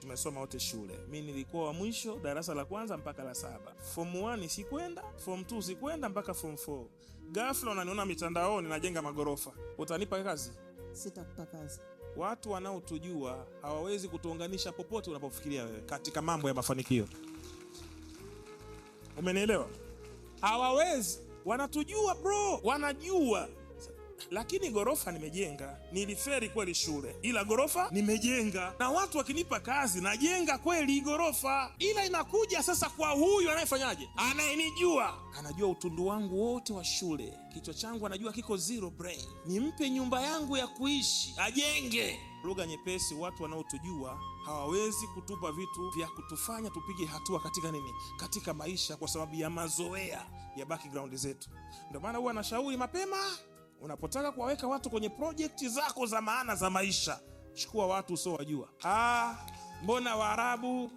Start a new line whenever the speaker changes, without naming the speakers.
tumesoma wote shule. Mimi nilikuwa wa mwisho darasa la kwanza mpaka la 7. Form 1 sikwenda, form 2 sikwenda mpaka form 4. Ghafla unaniona mitandaoni najenga magorofa. Utanipa kazi?
Sitakupa kazi.
Watu wanaotujua hawawezi kutuunganisha popote unapofikiria wewe katika mambo ya mafanikio. Umenielewa? Hawawezi. Wanatujua bro, wanajua. Lakini gorofa nimejenga. Niliferi kweli shule, ila gorofa nimejenga. Na watu wakinipa kazi najenga kweli gorofa. Ila inakuja sasa kwa huyu anayefanyaje? Anayenijua. Anajua utundu wangu wote wa shule. Kichwa changu anajua kiko zero brain. Nimpe nyumba yangu ya kuishi, ajenge. Lugha nyepesi, watu wanaotujua hawawezi kutupa vitu vya kutufanya tupige hatua katika nini? Katika maisha, kwa sababu ya mazoea ya background zetu. Ndio maana huwa nashauri mapema, unapotaka kuwaweka watu kwenye project zako za maana za maisha, chukua watu usiowajua. Mbona Waarabu